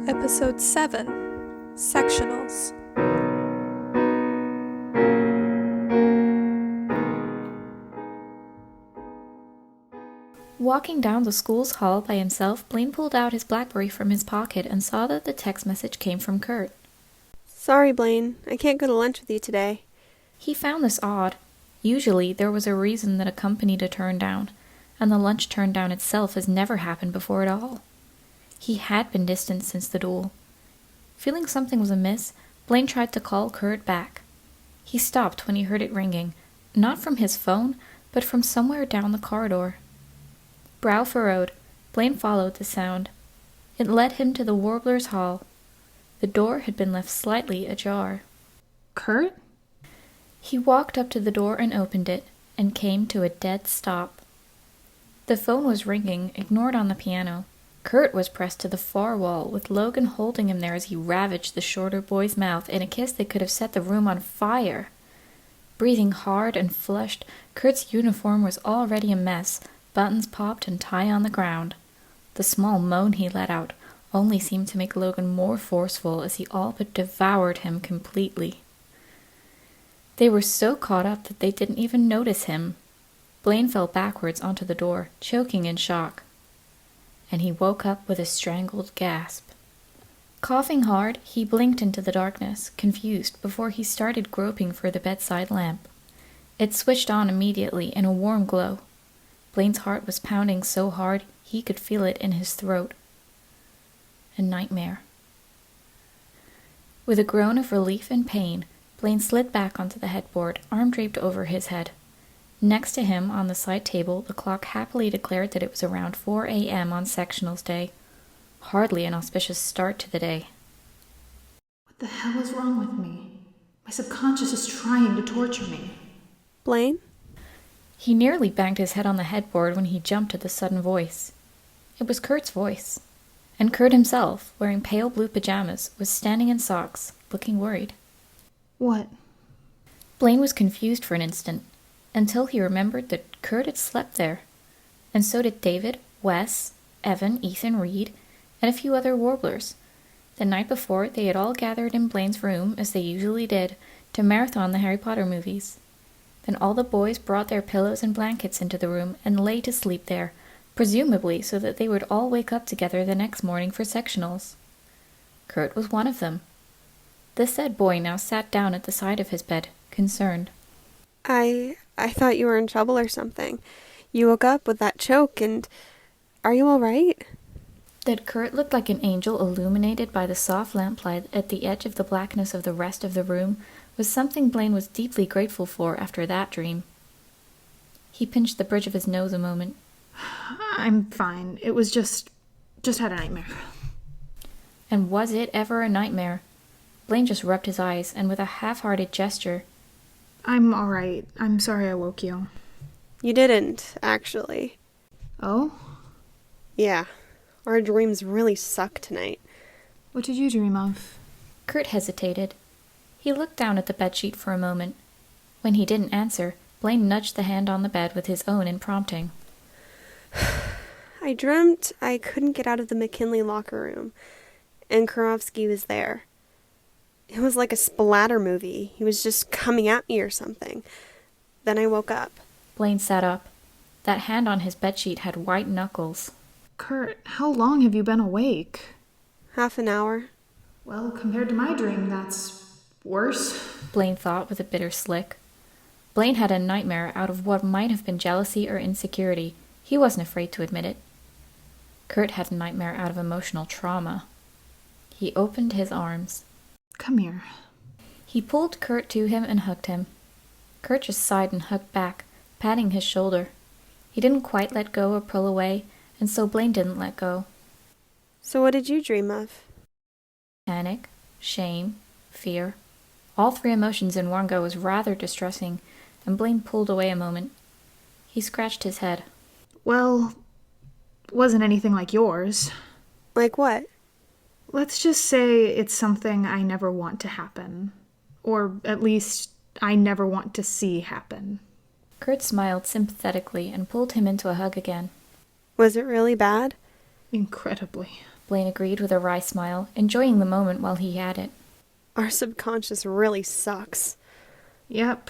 Episode 7, Sectionals. Walking down the school's hall by himself, Blaine pulled out his BlackBerry from his pocket and saw that the text message came from Kurt. Sorry, Blaine. I can't go to lunch with you today. He found this odd. Usually, there was a reason that accompanied a turn down, and the lunch turn down itself has never happened before at all. He had been distant since the duel. Feeling something was amiss, Blaine tried to call Kurt back. He stopped when he heard it ringing, not from his phone, but from somewhere down the corridor. Brow furrowed, Blaine followed the sound. It led him to the Warblers' Hall. The door had been left slightly ajar. Kurt? He walked up to the door and opened it, and came to a dead stop. The phone was ringing, ignored on the piano. Kurt was pressed to the far wall, with Logan holding him there as he ravaged the shorter boy's mouth in a kiss that could have set the room on fire. Breathing hard and flushed, Kurt's uniform was already a mess, buttons popped and tie on the ground. The small moan he let out only seemed to make Logan more forceful as he all but devoured him completely. They were so caught up that they didn't even notice him. Blaine fell backwards onto the door, choking in shock. And he woke up with a strangled gasp. Coughing hard, he blinked into the darkness, confused, before he started groping for the bedside lamp. It switched on immediately in a warm glow. Blaine's heart was pounding so hard he could feel it in his throat. A nightmare. With a groan of relief and pain, Blaine slid back onto the headboard, arm draped over his head. Next to him, on the side table, the clock happily declared that it was around 4 a.m. on Sectionals Day. Hardly an auspicious start to the day. What the hell is wrong with me? My subconscious is trying to torture me. Blaine? He nearly banged his head on the headboard when he jumped at the sudden voice. It was Kurt's voice. And Kurt himself, wearing pale blue pajamas, was standing in socks, looking worried. What? Blaine was confused for an instant, until he remembered that Kurt had slept there. And so did David, Wes, Evan, Ethan, Reed, and a few other Warblers. The night before, they had all gathered in Blaine's room, as they usually did, to marathon the Harry Potter movies. Then all the boys brought their pillows and blankets into the room and lay to sleep there, presumably so that they would all wake up together the next morning for sectionals. Kurt was one of them. The said boy now sat down at the side of his bed, concerned. I thought you were in trouble or something. You woke up with that choke and... Are you all right? That Kurt looked like an angel illuminated by the soft lamplight at the edge of the blackness of the rest of the room was something Blaine was deeply grateful for after that dream. He pinched the bridge of his nose a moment. I'm fine. It was just had a nightmare. And was it ever a nightmare? Blaine just rubbed his eyes, and with a half-hearted gesture, I'm all right. I'm sorry I woke you. You didn't, actually. Oh? Yeah. Our dreams really suck tonight. What did you dream of? Kurt hesitated. He looked down at the bedsheet for a moment. When he didn't answer, Blaine nudged the hand on the bed with his own in prompting. I dreamt I couldn't get out of the McKinley locker room, and Kurofsky was there. It was like a splatter movie. He was just coming at me or something. Then I woke up. Blaine sat up. That hand on his bedsheet had white knuckles. Kurt, how long have you been awake? Half an hour. Well, compared to my dream, that's worse. Blaine thought with a bitter slick. Blaine had a nightmare out of what might have been jealousy or insecurity. He wasn't afraid to admit it. Kurt had a nightmare out of emotional trauma. He opened his arms. Come here. He pulled Kurt to him and hugged him. Kurt just sighed and hugged back, patting his shoulder. He didn't quite let go or pull away, and so Blaine didn't let go. So what did you dream of? Panic, shame, fear. All three emotions in one go was rather distressing, and Blaine pulled away a moment. He scratched his head. Well, wasn't anything like yours. Like what? Let's just say it's something I never want to happen. Or at least I never want to see happen. Kurt smiled sympathetically and pulled him into a hug again. Was it really bad? Incredibly. Blaine agreed with a wry smile, enjoying the moment while he had it. Our subconscious really sucks. Yep.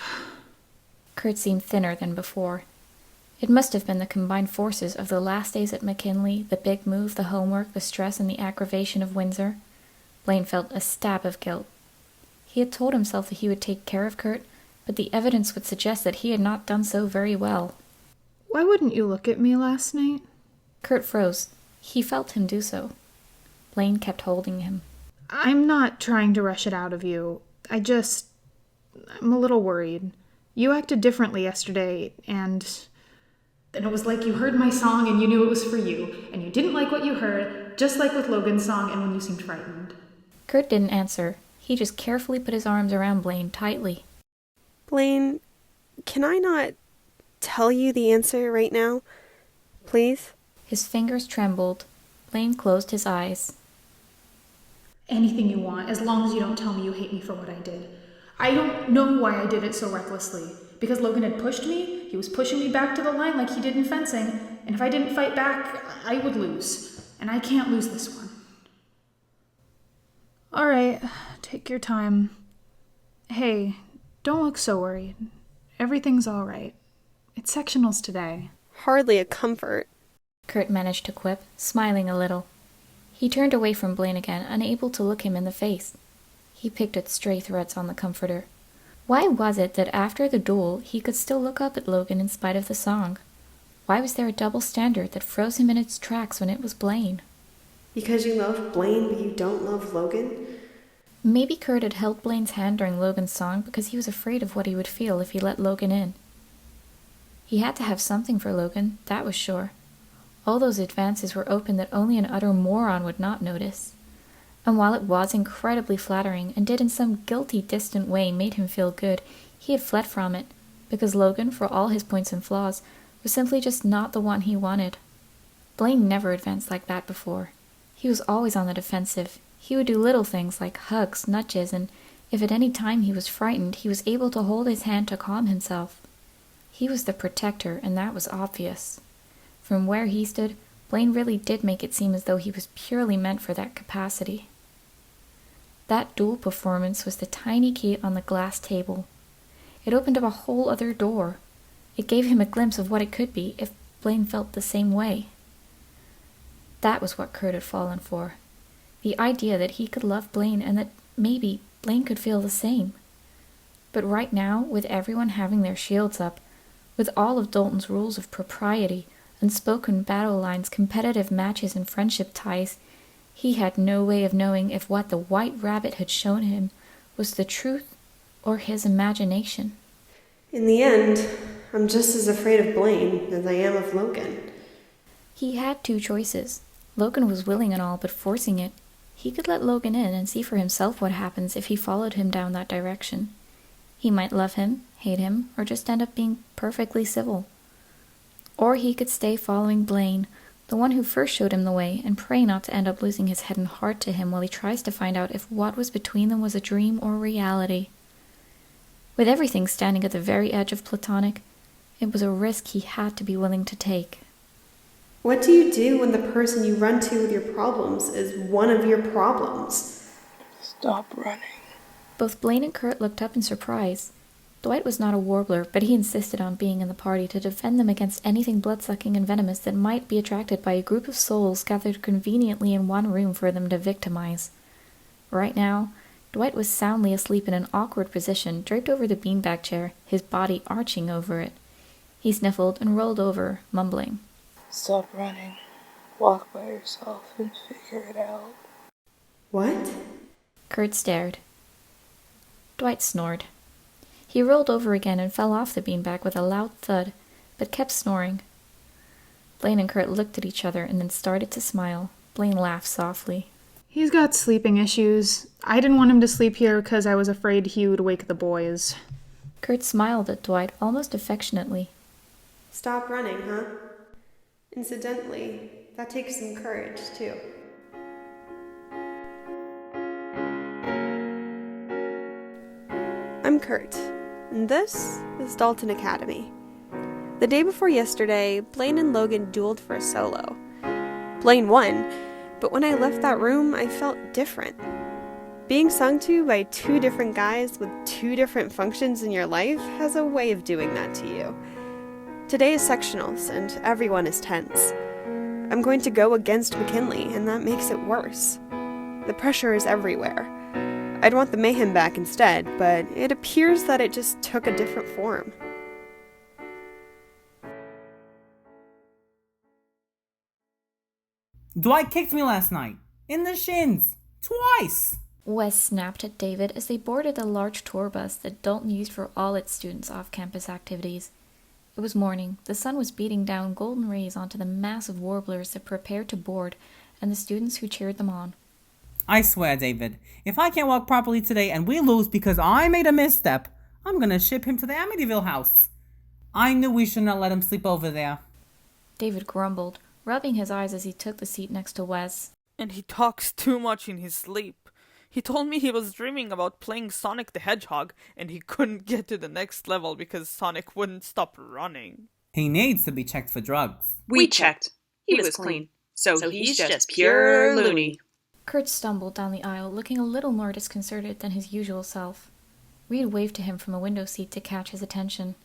Kurt seemed thinner than before. It must have been the combined forces of the last days at McKinley, the big move, the homework, the stress, and the aggravation of Windsor. Blaine felt a stab of guilt. He had told himself that he would take care of Kurt, but the evidence would suggest that he had not done so very well. Why wouldn't you look at me last night? Kurt froze. He felt him do so. Blaine kept holding him. I'm not trying to rush it out of you. I'm a little worried. You acted differently yesterday, and then it was like you heard my song and you knew it was for you, and you didn't like what you heard, just like with Logan's song and when you seemed frightened. Kurt didn't answer. He just carefully put his arms around Blaine tightly. Blaine, can I not tell you the answer right now? Please? His fingers trembled. Blaine closed his eyes. Anything you want, as long as you don't tell me you hate me for what I did. I don't know why I did it so recklessly. Because Logan had pushed me, he was pushing me back to the line like he did in fencing, and if I didn't fight back, I would lose. And I can't lose this one. All right, take your time. Hey, don't look so worried. Everything's all right. It's sectionals today. Hardly a comfort. Kurt managed to quip, smiling a little. He turned away from Blaine again, unable to look him in the face. He picked at stray threads on the comforter. Why was it that after the duel he could still look up at Logan in spite of the song? Why was there a double standard that froze him in its tracks when it was Blaine? Because you love Blaine but you don't love Logan? Maybe Kurt had held Blaine's hand during Logan's song because he was afraid of what he would feel if he let Logan in. He had to have something for Logan, that was sure. All those advances were open that only an utter moron would not notice. And while it was incredibly flattering and did in some guilty, distant way made him feel good, he had fled from it, because Logan, for all his points and flaws, was simply just not the one he wanted. Blaine never advanced like that before. He was always on the defensive. He would do little things like hugs, nudges, and if at any time he was frightened, he was able to hold his hand to calm himself. He was the protector, and that was obvious. From where he stood, Blaine really did make it seem as though he was purely meant for that capacity. That duel performance was the tiny key on the glass table. It opened up a whole other door. It gave him a glimpse of what it could be if Blaine felt the same way. That was what Kurt had fallen for. The idea that he could love Blaine and that maybe Blaine could feel the same. But right now, with everyone having their shields up, with all of Dalton's rules of propriety, unspoken battle lines, competitive matches, and friendship ties, he had no way of knowing if what the White Rabbit had shown him was the truth or his imagination. In the end, I'm just as afraid of Blaine as I am of Logan. He had two choices. Logan was willing and all, but forcing it. He could let Logan in and see for himself what happens if he followed him down that direction. He might love him, hate him, or just end up being perfectly civil. Or he could stay following Blaine, the one who first showed him the way, and pray not to end up losing his head and heart to him while he tries to find out if what was between them was a dream or reality. With everything standing at the very edge of platonic, it was a risk he had to be willing to take. What do you do when the person you run to with your problems is one of your problems? Stop running. Both Blaine and Kurt looked up in surprise. Dwight was not a warbler, but he insisted on being in the party to defend them against anything blood-sucking and venomous that might be attracted by a group of souls gathered conveniently in one room for them to victimize. Right now, Dwight was soundly asleep in an awkward position, draped over the beanbag chair, his body arching over it. He sniffled and rolled over, mumbling. Stop running. Walk by yourself and figure it out. What? Kurt stared. Dwight snored. He rolled over again and fell off the beanbag with a loud thud, but kept snoring. Blaine and Kurt looked at each other and then started to smile. Blaine laughed softly. He's got sleeping issues. I didn't want him to sleep here because I was afraid he would wake the boys. Kurt smiled at Dwight almost affectionately. Stop running, huh? Incidentally, that takes some courage, too. I'm Kurt, and this is Dalton Academy. The day before yesterday, Blaine and Logan dueled for a solo. Blaine won, But when I left that room, I felt different. Being sung to by two different guys with two different functions in your life has a way of doing that to you. Today is sectionals, and everyone is tense. I'm going to go against McKinley, and that makes it worse. The pressure is everywhere. I'd want the mayhem back instead, but it appears that it just took a different form. Dwight kicked me last night. In the shins. Twice. Wes snapped at David as they boarded the large tour bus that Dalton used for all its students' off-campus activities. It was morning. The sun was beating down golden rays onto the massive warblers that prepared to board and the students who cheered them on. I swear, David, if I can't walk properly today and we lose because I made a misstep, I'm gonna ship him to the Amityville house. I knew we should not let him sleep over there. David grumbled, rubbing his eyes as he took the seat next to Wes. And he talks too much in his sleep. He told me he was dreaming about playing Sonic the Hedgehog, and he couldn't get to the next level because Sonic wouldn't stop running. He needs to be checked for drugs. We checked. He was clean. So he's just pure loony. Kurt stumbled down the aisle, looking a little more disconcerted than his usual self. Reed waved to him from a window seat to catch his attention.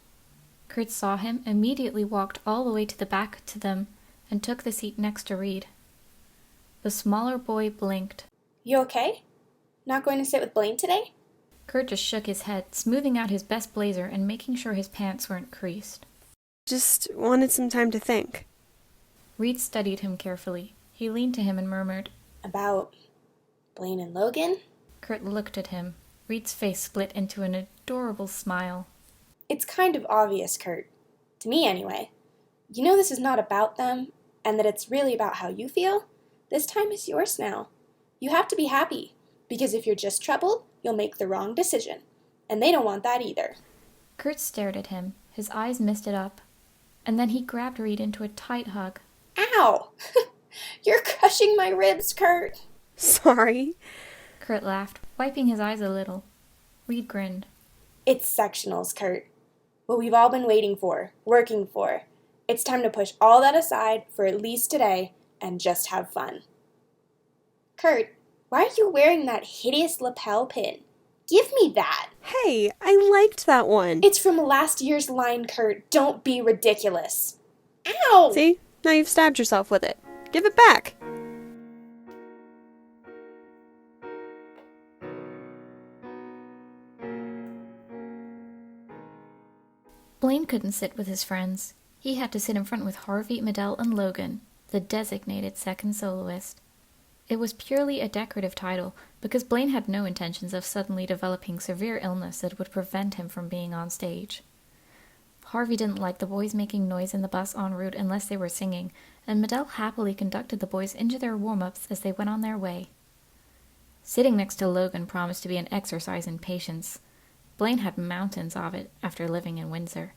Kurt saw him, immediately walked all the way to the back to them, and took the seat next to Reed. The smaller boy blinked. You okay? Not going to sit with Blaine today? Kurt just shook his head, smoothing out his best blazer and making sure his pants weren't creased. Just wanted some time to think. Reed studied him carefully. He leaned to him and murmured, About Blaine and Logan? Kurt looked at him. Reed's face split into an adorable smile. It's kind of obvious, Kurt. To me, anyway. You know this is not about them, and that it's really about how you feel? This time is yours now. You have to be happy, because if you're just troubled, you'll make the wrong decision. And they don't want that either. Kurt stared at him. His eyes misted up. And then he grabbed Reed into a tight hug. Ow! You're crushing my ribs, Kurt! Sorry. Kurt laughed, wiping his eyes a little. Reed grinned. It's sectionals, Kurt. What we've all been waiting for, working for. It's time to push all that aside for at least today and just have fun. Kurt, why are you wearing that hideous lapel pin? Give me that! Hey, I liked that one. It's from last year's line, Kurt. Don't be ridiculous. Ow! See? Now you've stabbed yourself with it. Give it back. Blaine couldn't sit with his friends. He had to sit in front with Harvey, Medell, and Logan, the designated second soloist. It was purely a decorative title, because Blaine had no intentions of suddenly developing severe illness that would prevent him from being on stage. Harvey didn't like the boys making noise in the bus en route unless they were singing, and Medell happily conducted the boys into their warm-ups as they went on their way. Sitting next to Logan promised to be an exercise in patience. Blaine had mountains of it after living in Windsor.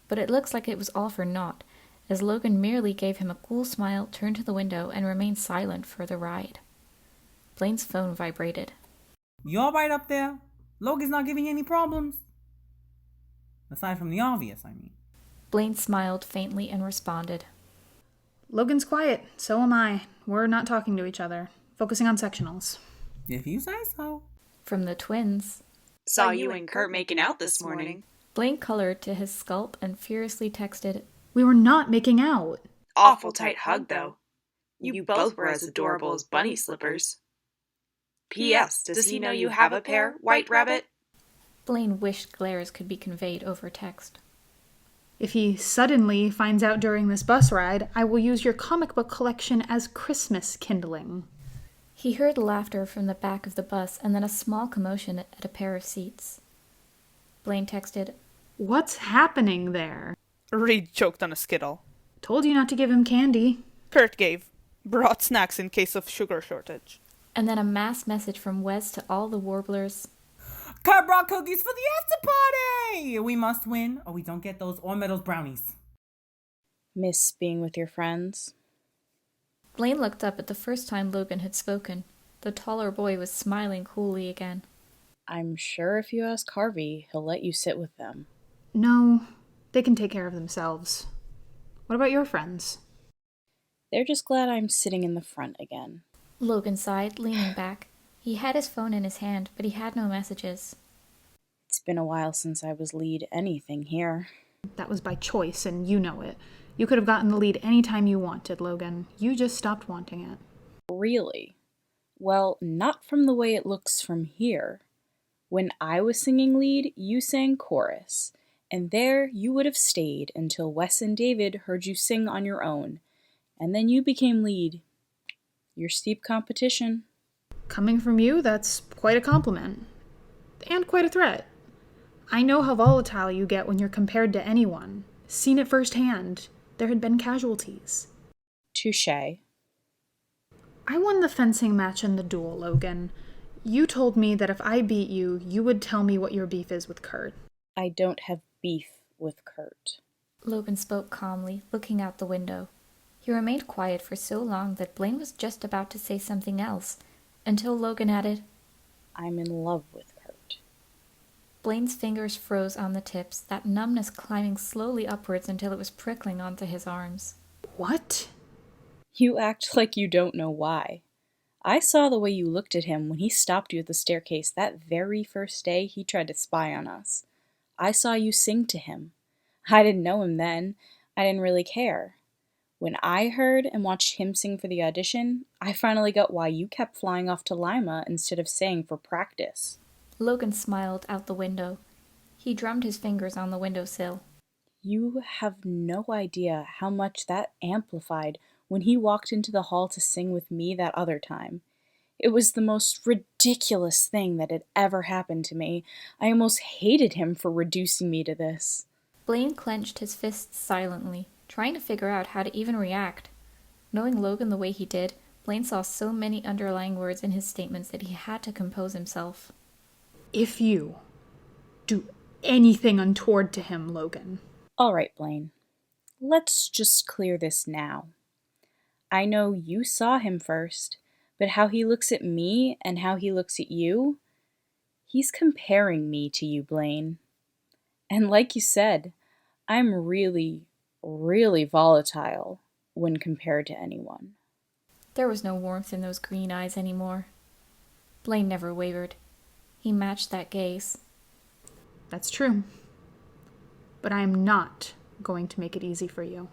But it looks like it was all for naught, as Logan merely gave him a cool smile, turned to the window, and remained silent for the ride. Blaine's phone vibrated. You alright up there? Logan's not giving you any problems? Aside from the obvious, I mean. Blaine smiled faintly and responded. Logan's quiet. So am I. We're not talking to each other. Focusing on sectionals. If you say so. From the twins. Saw you and Kurt making out this morning. Blaine colored to his scalp and furiously texted, We were not making out. Awful tight hug, though. You both were as adorable as bunny slippers. P.S. Does he know you have a pair, White Rabbit? Blaine wished glares could be conveyed over text. If he suddenly finds out during this bus ride, I will use your comic book collection as Christmas kindling. He heard laughter from the back of the bus and then a small commotion at a pair of seats. Blaine texted, What's happening there? Reed choked on a Skittle. Told you not to give him candy. Kurt gave. Brought snacks in case of sugar shortage. And then a mass message from Wes to all the warblers. Kurt brought cookies for the after party! We must win, or we don't get those Ormeadows brownies. Miss being with your friends? Blaine looked up at the first time Logan had spoken. The taller boy was smiling coolly again. I'm sure if you ask Harvey, he'll let you sit with them. No, they can take care of themselves. What about your friends? They're just glad I'm sitting in the front again. Logan sighed, leaning back. He had his phone in his hand, but he had no messages. It's been a while since I was lead anything here. That was by choice, and you know it. You could have gotten the lead any time you wanted, Logan. You just stopped wanting it. Really? Well, not from the way it looks from here. When I was singing lead, you sang chorus, and there you would have stayed until Wes and David heard you sing on your own, and then you became lead. You're steep competition. Coming from you, that's quite a compliment. And quite a threat. I know how volatile you get when you're compared to anyone. Seen it firsthand. There had been casualties. Touché. I won the fencing match in the duel, Logan. You told me that if I beat you, you would tell me what your beef is with Kurt. I don't have beef with Kurt. Logan spoke calmly, looking out the window. He remained quiet for so long that Blaine was just about to say something else, until Logan added, I'm in love with Kurt. Blaine's fingers froze on the tips, that numbness climbing slowly upwards until it was prickling onto his arms. What? You act like you don't know why. I saw the way you looked at him when he stopped you at the staircase that very first day he tried to spy on us. I saw you sing to him. I didn't know him then. I didn't really care. When I heard and watched him sing for the audition, I finally got why you kept flying off to Lima instead of staying for practice. Logan smiled out the window. He drummed his fingers on the windowsill. You have no idea how much that amplified when he walked into the hall to sing with me that other time. It was the most ridiculous thing that had ever happened to me. I almost hated him for reducing me to this. Blaine clenched his fists silently, trying to figure out how to even react. Knowing Logan the way he did, Blaine saw so many underlying words in his statements that he had to compose himself. If you do anything untoward to him, Logan. All right, Blaine. Let's just clear this now. I know you saw him first, but how he looks at me and how he looks at you, he's comparing me to you, Blaine. And like you said, I'm really, really volatile when compared to anyone. There was no warmth in those green eyes anymore. Blaine never wavered. He matched that gaze. That's true. But I am not going to make it easy for you.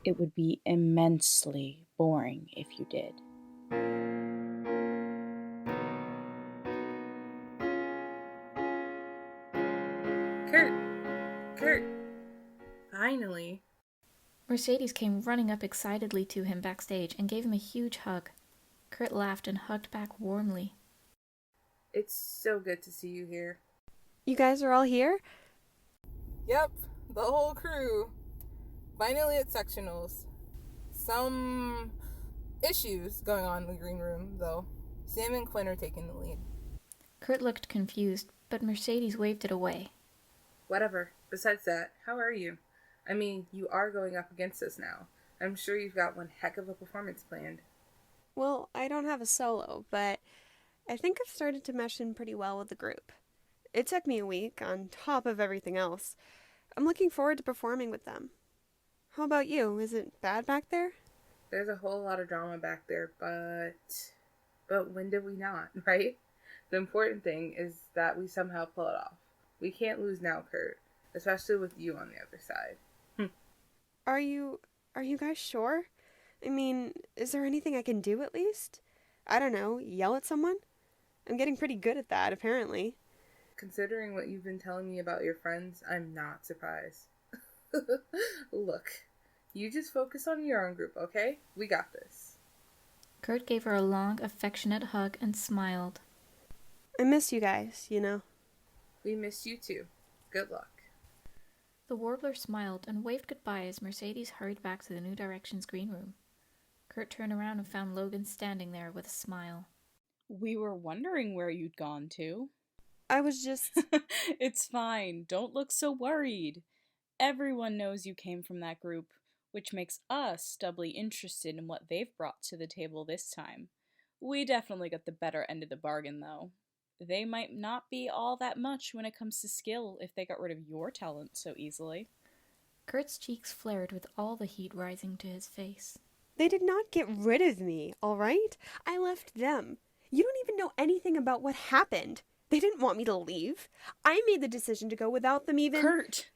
It would be immensely boring if you did. Kurt, finally. Mercedes came running up excitedly to him backstage and gave him a huge hug. Kurt laughed and hugged back warmly. It's so good to see you here. You guys are all here? Yep, the whole crew. Finally at Sectionals. Some issues going on in the green room, though. Sam and Quinn are taking the lead. Kurt looked confused, but Mercedes waved it away. Whatever. Besides that, how are you? I mean, you are going up against us now. I'm sure you've got one heck of a performance planned. Well, I don't have a solo, but I think I've started to mesh in pretty well with the group. It took me a week, on top of everything else. I'm looking forward to performing with them. How about you? Is it bad back there? There's a whole lot of drama back there, but when did we not, right? The important thing is that we somehow pull it off. We can't lose now, Kurt, especially with you on the other side. Are you guys sure? I mean, is there anything I can do at least? I don't know, yell at someone? I'm getting pretty good at that, apparently. Considering what you've been telling me about your friends, I'm not surprised. Look, you just focus on your own group, okay? We got this. Kurt gave her a long, affectionate hug and smiled. I miss you guys, you know. We miss you too. Good luck. The Warbler smiled and waved goodbye as Mercedes hurried back to the New Directions green room. Kurt turned around and found Logan standing there with a smile. We were wondering where you'd gone to. I was just... It's fine. Don't look so worried. Everyone knows you came from that group, which makes us doubly interested in what they've brought to the table this time. We definitely got the better end of the bargain, though. They might not be all that much when it comes to skill if they got rid of your talent so easily. Kurt's cheeks flared with all the heat rising to his face. They did not get rid of me, all right? I left them. You don't even know anything about what happened. They didn't want me to leave. I made the decision to go without them even... Kurt,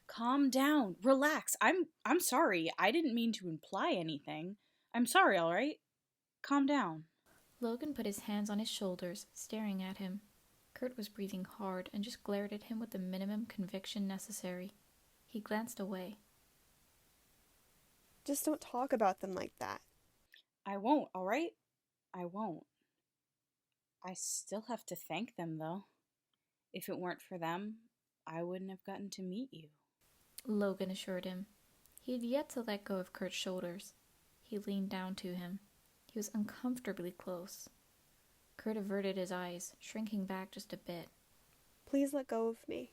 calm down. Relax. I'm sorry. I didn't mean to imply anything. I'm sorry, all right? Calm down. Logan put his hands on his shoulders, staring at him. Kurt was breathing hard and just glared at him with the minimum conviction necessary. He glanced away. Just don't talk about them like that. I won't, all right? I won't. I still have to thank them, though. If it weren't for them, I wouldn't have gotten to meet you. Logan assured him. He had yet to let go of Kurt's shoulders. He leaned down to him. He was uncomfortably close. Kurt averted his eyes, shrinking back just a bit. Please let go of me.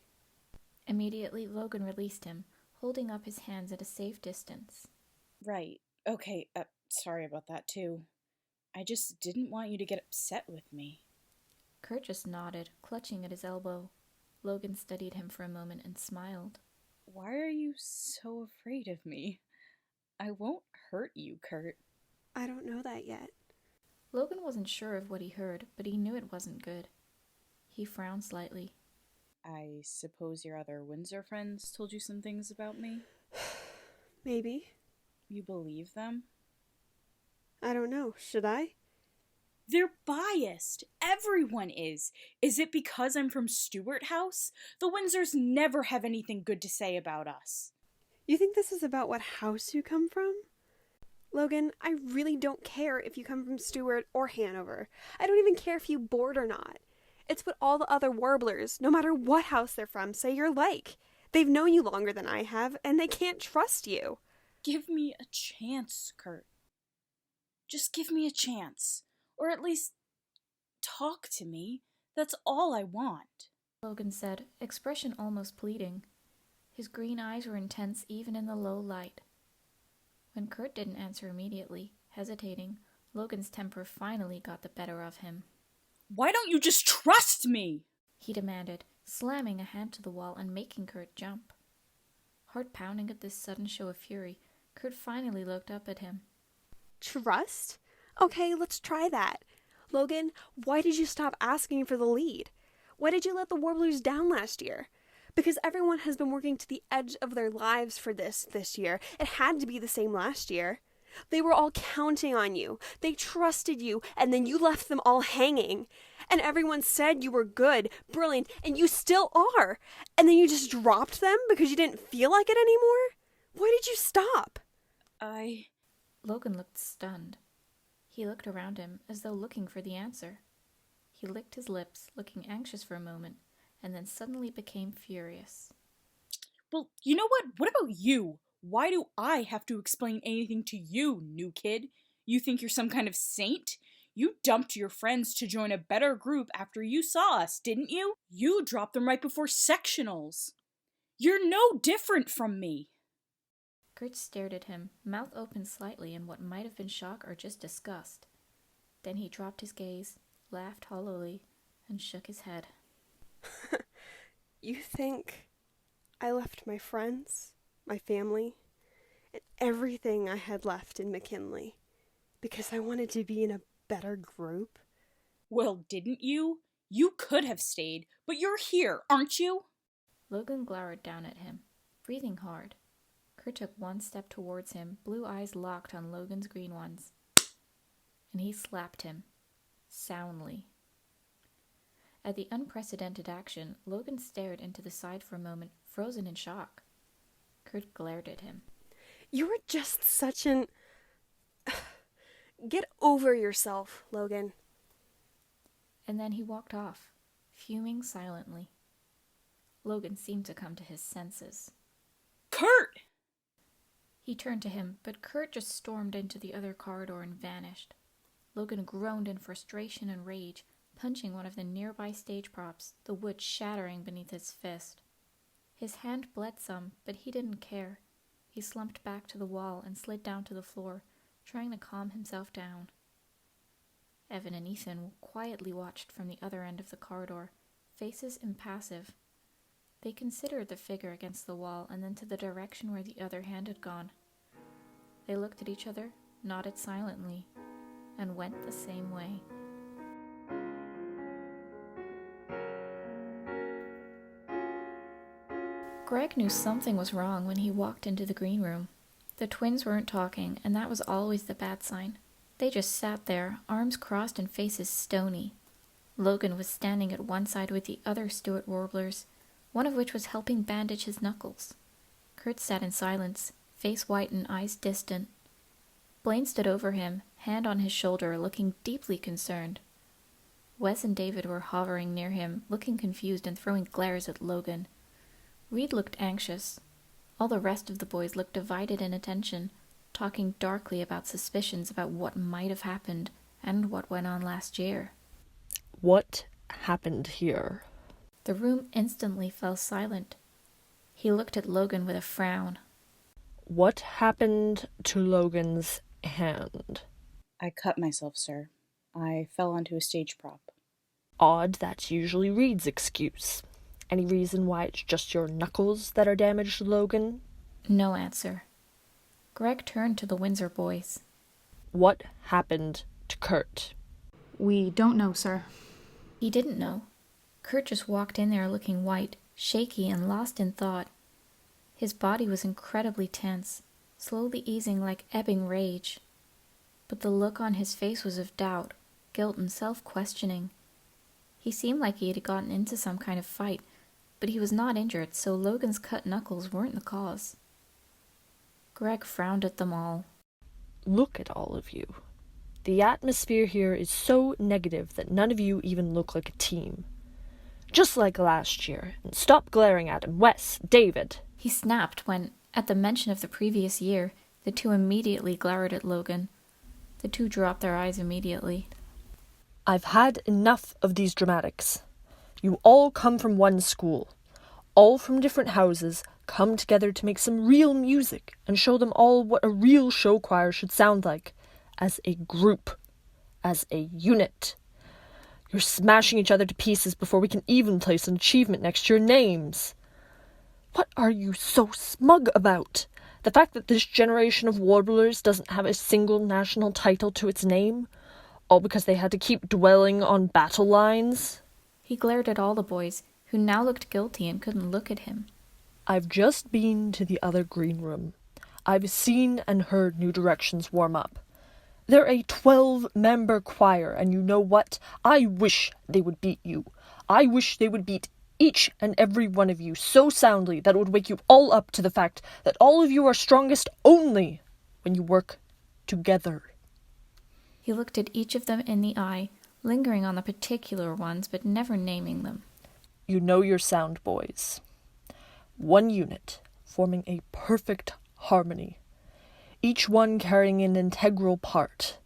Immediately, Logan released him, holding up his hands at a safe distance. Right. Okay, sorry about that, too. I just didn't want you to get upset with me. Kurt just nodded, clutching at his elbow. Logan studied him for a moment and smiled. Why are you so afraid of me? I won't hurt you, Kurt. I don't know that yet. Logan wasn't sure of what he heard, but he knew it wasn't good. He frowned slightly. I suppose your other Windsor friends told you some things about me? Maybe. You believe them? I don't know. Should I? They're biased. Everyone is. Is it because I'm from Stewart House? The Windsors never have anything good to say about us. You think this is about what house you come from? Logan, I really don't care if you come from Stewart or Hanover. I don't even care if you board or not. It's what all the other warblers, no matter what house they're from, say you're like. They've known you longer than I have, and they can't trust you. Give me a chance, Kurt. Just give me a chance. Or at least talk to me. That's all I want. Logan said, expression almost pleading. His green eyes were intense even in the low light. When Kurt didn't answer immediately, hesitating, Logan's temper finally got the better of him. Why don't you just trust me? He demanded, slamming a hand to the wall and making Kurt jump. Heart pounding at this sudden show of fury, Kurt finally looked up at him. Trust? Okay, let's try that. Logan, why did you stop asking for the lead? Why did you let the Warblers down last year? Because everyone has been working to the edge of their lives for this year. It had to be the same last year. They were all counting on you. They trusted you, and then you left them all hanging. And everyone said you were good, brilliant, and you still are. And then you just dropped them because you didn't feel like it anymore? Why did you stop? Logan looked stunned. He looked around him as though looking for the answer. He licked his lips, looking anxious for a moment, and then suddenly became furious. Well, you know what? What about you? Why do I have to explain anything to you, new kid? You think you're some kind of saint? You dumped your friends to join a better group after you saw us, didn't you? You dropped them right before sectionals. You're no different from me. Kurt stared at him, mouth open slightly in what might have been shock or just disgust. Then he dropped his gaze, laughed hollowly, and shook his head. You think I left my friends, my family, and everything I had left in McKinley because I wanted to be in a better group? Well, didn't you? You could have stayed, but you're here, aren't you? Logan glowered down at him, breathing hard. Kurt took one step towards him, blue eyes locked on Logan's green ones, and he slapped him, soundly. At the unprecedented action, Logan stared into the side for a moment, frozen in shock. Kurt glared at him. You were just such an... Get over yourself, Logan. And then he walked off, fuming silently. Logan seemed to come to his senses. Kurt! He turned to him, but Kurt just stormed into the other corridor and vanished. Logan groaned in frustration and rage, punching one of the nearby stage props, the wood shattering beneath his fist. His hand bled some, but he didn't care. He slumped back to the wall and slid down to the floor, trying to calm himself down. Evan and Ethan quietly watched from the other end of the corridor, faces impassive. They considered the figure against the wall and then to the direction where the other hand had gone. They looked at each other, nodded silently, and went the same way. Greg knew something was wrong when he walked into the green room. The twins weren't talking, and that was always the bad sign. They just sat there, arms crossed and faces stony. Logan was standing at one side with the other Stuart warblers, one of which was helping bandage his knuckles. Kurt sat in silence, face white and eyes distant. Blaine stood over him, hand on his shoulder, looking deeply concerned. Wes and David were hovering near him, looking confused and throwing glares at Logan. Reed looked anxious. All the rest of the boys looked divided in attention, talking darkly about suspicions about what might have happened and what went on last year. What happened here? The room instantly fell silent. He looked at Logan with a frown. What happened to Logan's hand? I cut myself, sir. I fell onto a stage prop. Odd, that's usually Reed's excuse. Any reason why it's just your knuckles that are damaged, Logan? No answer. Greg turned to the Windsor boys. What happened to Kurt? We don't know, sir. He didn't know. Kurt just walked in there looking white, shaky, and lost in thought. His body was incredibly tense, slowly easing like ebbing rage. But the look on his face was of doubt, guilt, and self-questioning. He seemed like he had gotten into some kind of fight, but he was not injured, so Logan's cut knuckles weren't the cause. Greg frowned at them all. Look at all of you. The atmosphere here is so negative that none of you even look like a team. Just like last year. And stop glaring at him. Wes, David. He snapped when, at the mention of the previous year, the two immediately glowered at Logan. The two dropped their eyes immediately. I've had enough of these dramatics. You all come from one school. All from different houses, come together to make some real music and show them all what a real show choir should sound like. As a group. As a unit. You're smashing each other to pieces before we can even place an achievement next to your names. What are you so smug about? The fact that this generation of warblers doesn't have a single national title to its name? All because they had to keep dwelling on battle lines? He glared at all the boys, who now looked guilty and couldn't look at him. I've just been to the other green room. I've seen and heard New Directions warm up. They're a 12-member choir, and you know what? I wish they would beat you. I wish they would beat each and every one of you so soundly that it would wake you all up to the fact that all of you are strongest only when you work together. He looked at each of them in the eye, lingering on the particular ones, but never naming them. You know your sound, boys. One unit, forming a perfect harmony. Each one carrying an integral part.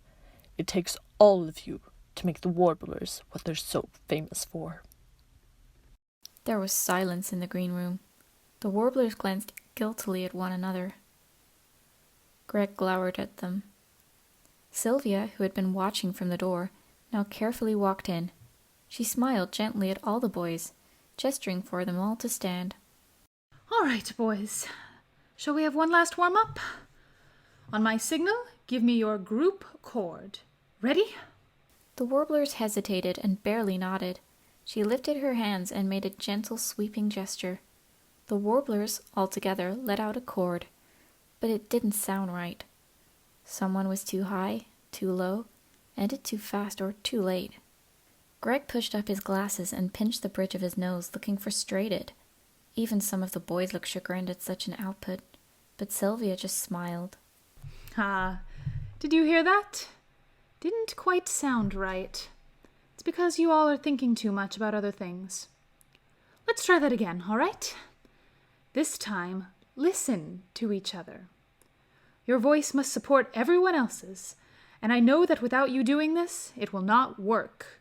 It takes all of you to make the warblers what they're so famous for. There was silence in the green room. The warblers glanced guiltily at one another. Greg glowered at them. Sylvia, who had been watching from the door, now carefully walked in. She smiled gently at all the boys, gesturing for them all to stand. All right, boys. Shall we have one last warm-up? On my signal, give me your group chord. Ready? The warblers hesitated and barely nodded. She lifted her hands and made a gentle sweeping gesture. The warblers, all together, let out a chord, but it didn't sound right. Someone was too high, too low, ended too fast or too late. Greg pushed up his glasses and pinched the bridge of his nose, looking frustrated. Even some of the boys looked chagrined at such an output, but Sylvia just smiled. Did you hear that? Didn't quite sound right. It's because you all are thinking too much about other things. Let's try that again, all right? This time, listen to each other. Your voice must support everyone else's, and I know that without you doing this, it will not work.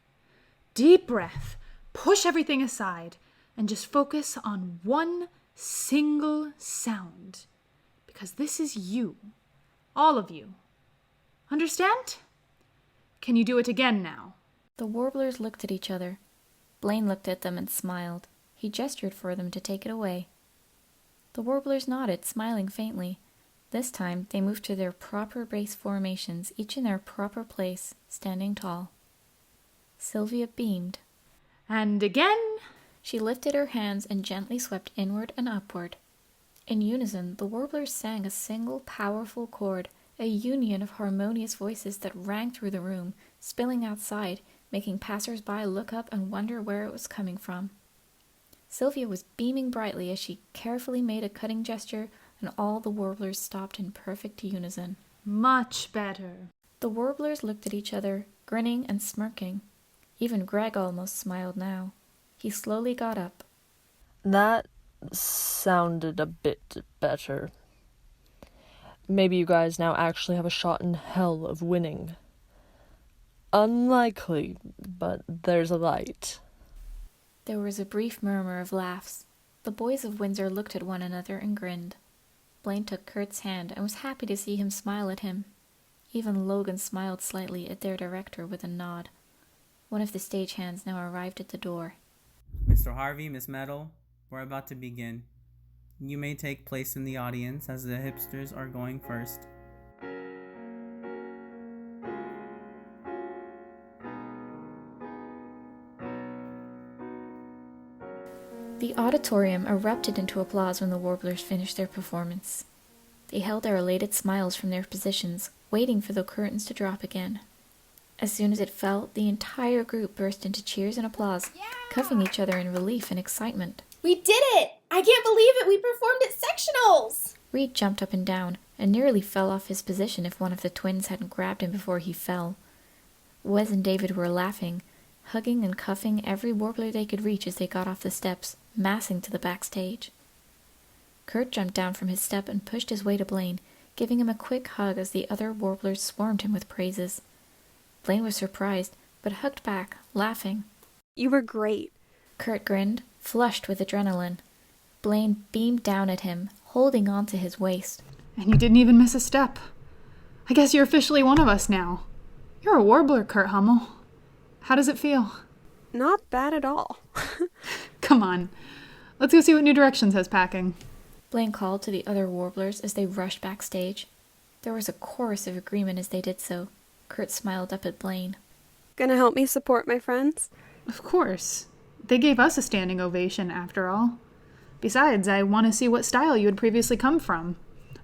Deep breath, push everything aside, and just focus on one single sound. Because this is you. All of you. Understand? Can you do it again now? The warblers looked at each other. Blaine looked at them and smiled. He gestured for them to take it away. The warblers nodded, smiling faintly. This time, they moved to their proper brace formations, each in their proper place, standing tall. Sylvia beamed. And again. She lifted her hands and gently swept inward and upward. In unison, the warblers sang a single powerful chord, a union of harmonious voices that rang through the room, spilling outside, making passers-by look up and wonder where it was coming from. Sylvia was beaming brightly as she carefully made a cutting gesture, and all the warblers stopped in perfect unison. Much better. The warblers looked at each other, grinning and smirking. Even Greg almost smiled now. He slowly got up. That sounded a bit better. Maybe you guys now actually have a shot in hell of winning. Unlikely, but there's a light. There was a brief murmur of laughs. The boys of Windsor looked at one another and grinned. Blaine took Kurt's hand and was happy to see him smile at him. Even Logan smiled slightly at their director with a nod. One of the stagehands now arrived at the door. Mr. Harvey, Miss Meadow, we're about to begin. You may take place in the audience as the hipsters are going first. The auditorium erupted into applause when the warblers finished their performance. They held their elated smiles from their positions, waiting for the curtains to drop again. As soon as it fell, the entire group burst into cheers and applause, cuffing each other in relief and excitement. We did it! I can't believe it! We performed at Sectionals! Reed jumped up and down, and nearly fell off his position if one of the twins hadn't grabbed him before he fell. Wes and David were laughing, hugging and cuffing every warbler they could reach as they got off the steps, massing to the backstage. Kurt jumped down from his step and pushed his way to Blaine, giving him a quick hug as the other warblers swarmed him with praises. Blaine was surprised, but hugged back, laughing. You were great. Kurt grinned, flushed with adrenaline. Blaine beamed down at him, holding on to his waist. And you didn't even miss a step. I guess you're officially one of us now. You're a warbler, Kurt Hummel. How does it feel? Not bad at all. Come on. Let's go see what New Directions has packing. Blaine called to the other warblers as they rushed backstage. There was a chorus of agreement as they did so. Kurt smiled up at Blaine. Gonna help me support my friends? Of course. They gave us a standing ovation, after all. Besides, I want to see what style you had previously come from.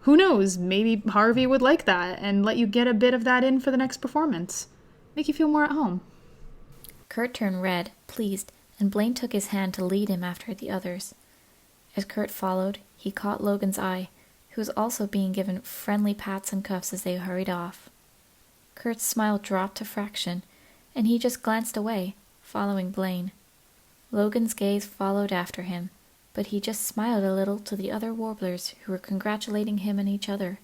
Who knows, maybe Harvey would like that and let you get a bit of that in for the next performance. Make you feel more at home. Kurt turned red, pleased, and Blaine took his hand to lead him after the others. As Kurt followed, he caught Logan's eye, who was also being given friendly pats and cuffs as they hurried off. Kurt's smile dropped a fraction, and he just glanced away, following Blaine. Logan's gaze followed after him, but he just smiled a little to the other warblers who were congratulating him and each other.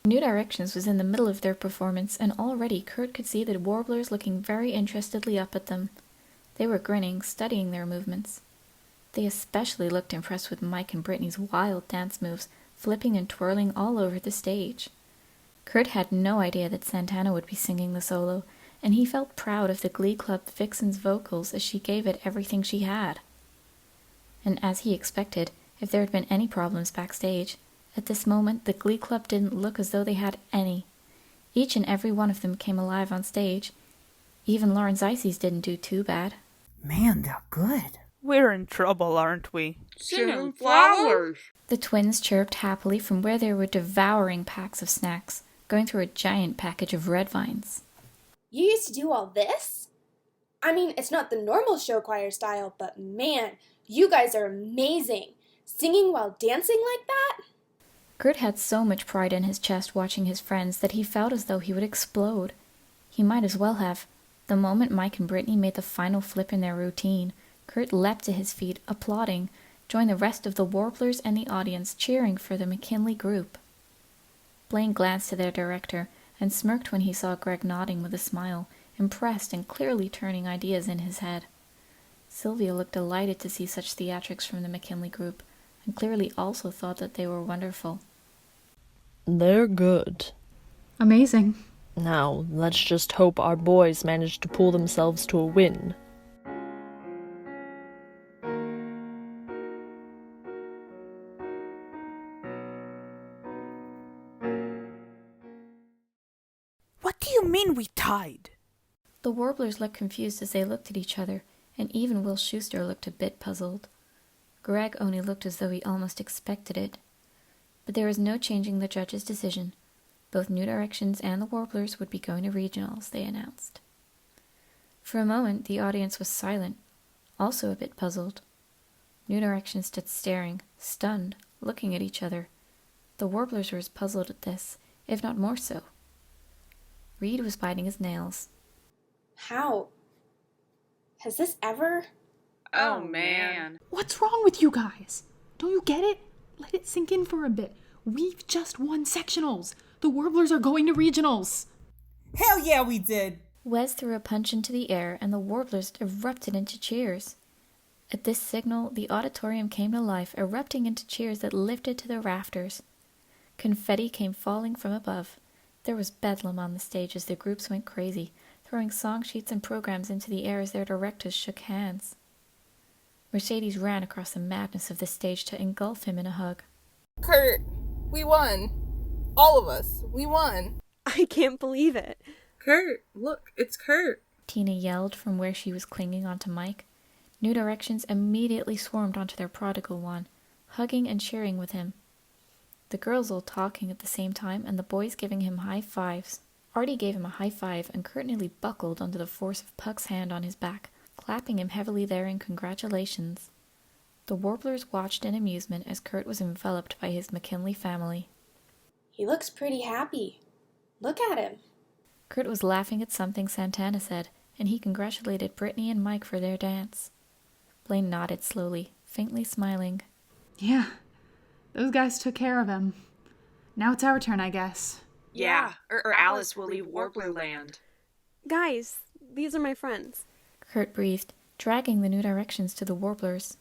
New Directions was in the middle of their performance, and already Kurt could see the warblers looking very interestedly up at them. They were grinning, studying their movements. They especially looked impressed with Mike and Brittany's wild dance moves, flipping and twirling all over the stage. Kurt had no idea that Santana would be singing the solo, and he felt proud of the Glee Club vixen's vocals as she gave it everything she had. And as he expected, if there had been any problems backstage, at this moment the Glee Club didn't look as though they had any. Each and every one of them came alive on stage. Even Lauren Zicey's didn't do too bad. Man, they're good. We're in trouble, aren't we? Singing flowers! The twins chirped happily from where they were devouring packs of snacks, going through a giant package of red vines. You used to do all this? I mean, it's not the normal show choir style, but man, you guys are amazing. Singing while dancing like that? Kurt had so much pride in his chest watching his friends that he felt as though he would explode. He might as well have. The moment Mike and Brittany made the final flip in their routine, Kurt leapt to his feet, applauding, joined the rest of the warblers and the audience cheering for the McKinley group. Blaine glanced to their director and smirked when he saw Greg nodding with a smile, impressed and clearly turning ideas in his head. Sylvia looked delighted to see such theatrics from the McKinley group, and clearly also thought that they were wonderful. They're good. Amazing. Now, let's just hope our boys manage to pull themselves to a win. What do you mean we tied? The Warblers looked confused as they looked at each other, and even Will Schuster looked a bit puzzled. Greg only looked as though he almost expected it. But there was no changing the judge's decision. Both New Directions and the Warblers would be going to regionals, they announced. For a moment, the audience was silent, also a bit puzzled. New Directions stood staring, stunned, looking at each other. The Warblers were as puzzled at this, if not more so. Reed was biting his nails. How? Has this ever? Oh, man. What's wrong with you guys? Don't you get it? Let it sink in for a bit. We've just won sectionals. The Warblers are going to regionals. Hell yeah, we did! Wes threw a punch into the air, and the Warblers erupted into cheers. At this signal, the auditorium came to life, erupting into cheers that lifted to the rafters. Confetti came falling from above. There was bedlam on the stage as the groups went crazy, throwing song sheets and programs into the air as their directors shook hands. Mercedes ran across the madness of the stage to engulf him in a hug. Kurt, we won. All of us, we won. I can't believe it. Kurt, look, it's Kurt. Tina yelled from where she was clinging onto Mike. New Directions immediately swarmed onto their prodigal one, hugging and cheering with him. The girls all talking at the same time, and the boys giving him high fives. Artie gave him a high five, and Kurt nearly buckled under the force of Puck's hand on his back, clapping him heavily there in congratulations. The Warblers watched in amusement as Kurt was enveloped by his McKinley family. He looks pretty happy. Look at him. Kurt was laughing at something Santana said, and he congratulated Brittany and Mike for their dance. Blaine nodded slowly, faintly smiling. Yeah, those guys took care of him. Now it's our turn, I guess. Yeah, or Alice will leave Warblerland. Guys, these are my friends. Kurt breathed, dragging the New Directions to the Warblers.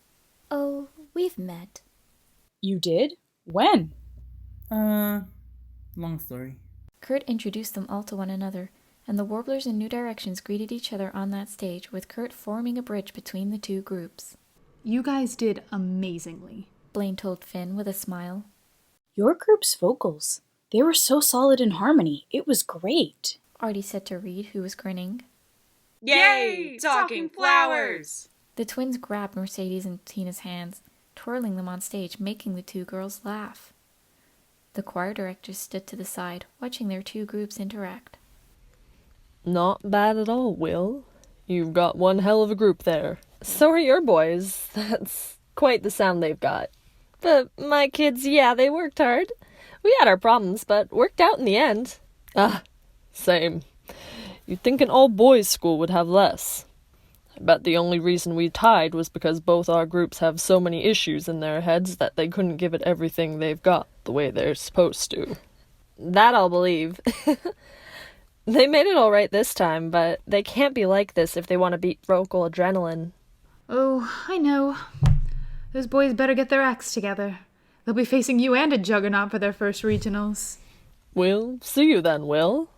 Oh, we've met. You did? When? Long story. Kurt introduced them all to one another, and the Warblers and New Directions greeted each other on that stage, with Kurt forming a bridge between the two groups. You guys did amazingly, Blaine told Finn with a smile. Your group's vocals. They were so solid in harmony. It was great. Artie said to Reed, who was grinning. Yay! Talking flowers! The twins grabbed Mercedes and Tina's hands, twirling them on stage, making the two girls laugh. The choir directors stood to the side, watching their two groups interact. Not bad at all, Will. You've got one hell of a group there. So are your boys. That's quite the sound they've got. But my kids, yeah, they worked hard. We had our problems, but worked out in the end. Same. You'd think an all-boys school would have less. I bet the only reason we tied was because both our groups have so many issues in their heads that they couldn't give it everything they've got the way they're supposed to. That I'll believe. They made it all right this time, but they can't be like this if they want to beat vocal adrenaline. Oh, I know. Those boys better get their acts together. They'll be facing you and a juggernaut for their first regionals. We'll see you then, Will.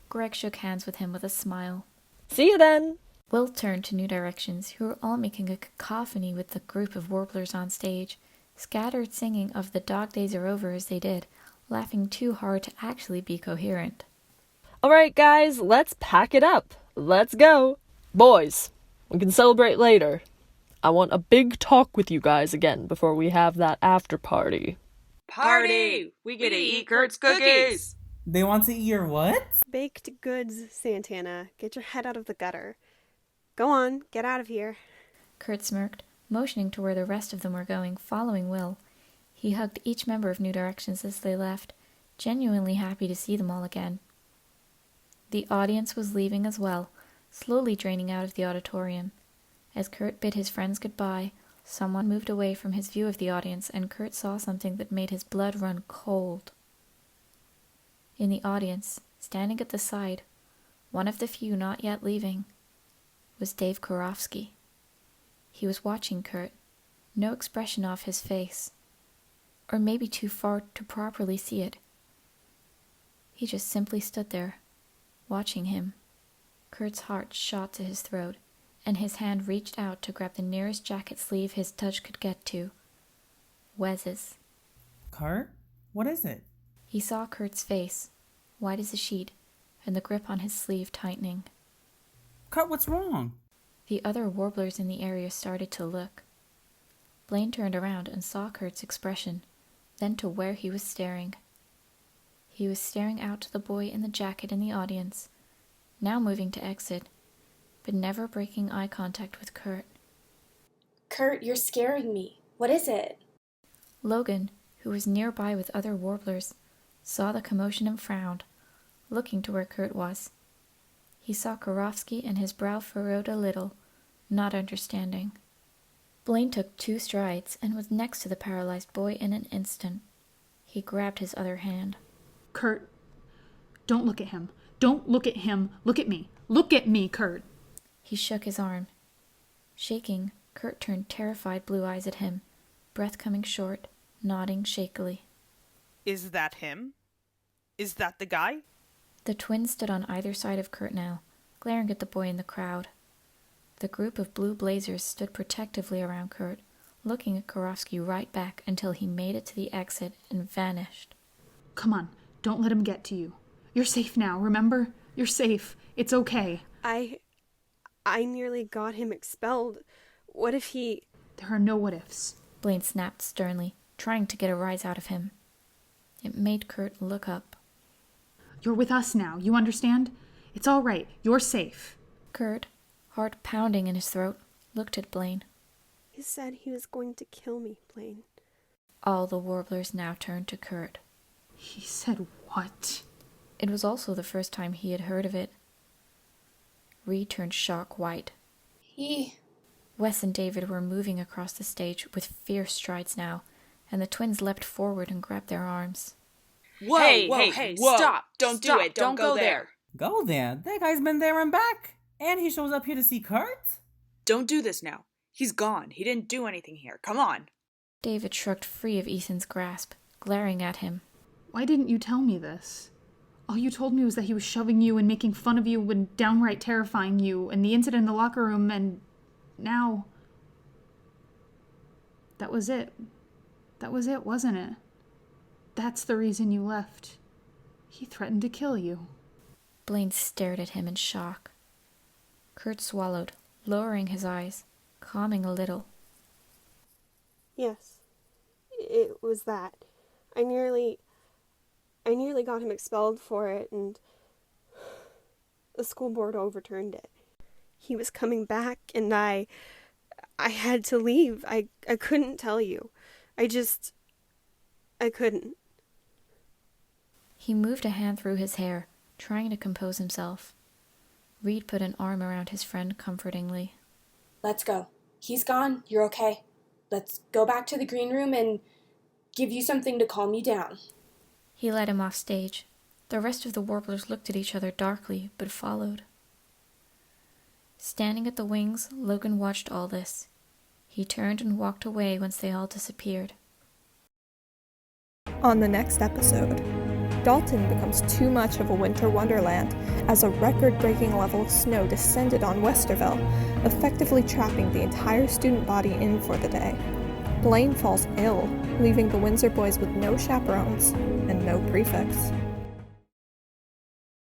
Greg shook hands with him with a smile. See you then. Will turned to New Directions, who were all making a cacophony with the group of Warblers on stage, scattered singing of The Dog Days Are Over as they did, laughing too hard to actually be coherent. All right, guys, let's pack it up. Let's go. Boys, we can celebrate later. I want a big talk with you guys again before we have that after party. Party! We get to eat Kurt's cookies! They want to eat your what? Baked goods, Santana. Get your head out of the gutter. Go on, get out of here. Kurt smirked, motioning to where the rest of them were going, following Will. He hugged each member of New Directions as they left, genuinely happy to see them all again. The audience was leaving as well, slowly draining out of the auditorium. As Kurt bid his friends goodbye, someone moved away from his view of the audience, and Kurt saw something that made his blood run cold. In the audience, standing at the side, one of the few not yet leaving, was Dave Karofsky. He was watching Kurt, no expression off his face, or maybe too far to properly see it. He just simply stood there, watching him. Kurt's heart shot to his throat, and his hand reached out to grab the nearest jacket sleeve his touch could get to. Wes's. Kurt? What is it? He saw Kurt's face, white as a sheet, and the grip on his sleeve tightening. Kurt, what's wrong? The other warblers in the area started to look. Blaine turned around and saw Kurt's expression, then to where he was staring. He was staring out to the boy in the jacket in the audience, now moving to exit, but never breaking eye contact with Kurt. Kurt, you're scaring me. What is it? Logan, who was nearby with other warblers, saw the commotion and frowned, looking to where Kurt was. He saw Karofsky and his brow furrowed a little, not understanding. Blaine took 2 strides and was next to the paralyzed boy in an instant. He grabbed his other hand. Kurt, don't look at him. Don't look at him. Look at me. Look at me, Kurt. He shook his arm. Shaking, Kurt turned terrified blue eyes at him, breath coming short, nodding shakily. Is that him? Is that the guy? The twins stood on either side of Kurt now, glaring at the boy in the crowd. The group of blue blazers stood protectively around Kurt, looking at Karofsky right back until he made it to the exit and vanished. Come on, don't let him get to you. You're safe now, remember? You're safe. It's okay. I nearly got him expelled. What if he... There are no what-ifs. Blaine snapped sternly, trying to get a rise out of him. It made Kurt look up. You're with us now, you understand? It's all right. You're safe. Kurt, heart pounding in his throat, looked at Blaine. He said he was going to kill me, Blaine. All the warblers now turned to Kurt. He said what? It was also the first time he had heard of it. Reed turned shock white. Wes and David were moving across the stage with fierce strides now, and the twins leapt forward and grabbed their arms. Whoa, hey, stop! Don't do it! Don't go there! Go there? That guy's been there and back. And he shows up here to see Kurt? Don't do this now. He's gone. He didn't do anything here. Come on. David shrugged free of Ethan's grasp, glaring at him. Why didn't you tell me this? All you told me was that he was shoving you and making fun of you and downright terrifying you, and the incident in the locker room, and now... That was it. That was it, wasn't it? That's the reason you left. He threatened to kill you. Blaine stared at him in shock. Kurt swallowed, lowering his eyes, calming a little. Yes, it was that. I nearly got him expelled for it, and the school board overturned it. He was coming back, and I had to leave. I couldn't tell you. I couldn't. He moved a hand through his hair, trying to compose himself. Reed put an arm around his friend comfortingly. Let's go. He's gone. You're okay. Let's go back to the green room and give you something to calm you down. He led him off stage. The rest of the warblers looked at each other darkly, but followed. Standing at the wings, Logan watched all this. He turned and walked away once they all disappeared. On the next episode, Dalton becomes too much of a winter wonderland as a record-breaking level of snow descended on Westerville, effectively trapping the entire student body in for the day. Blaine falls ill, leaving the Windsor boys with no chaperones and no prefects.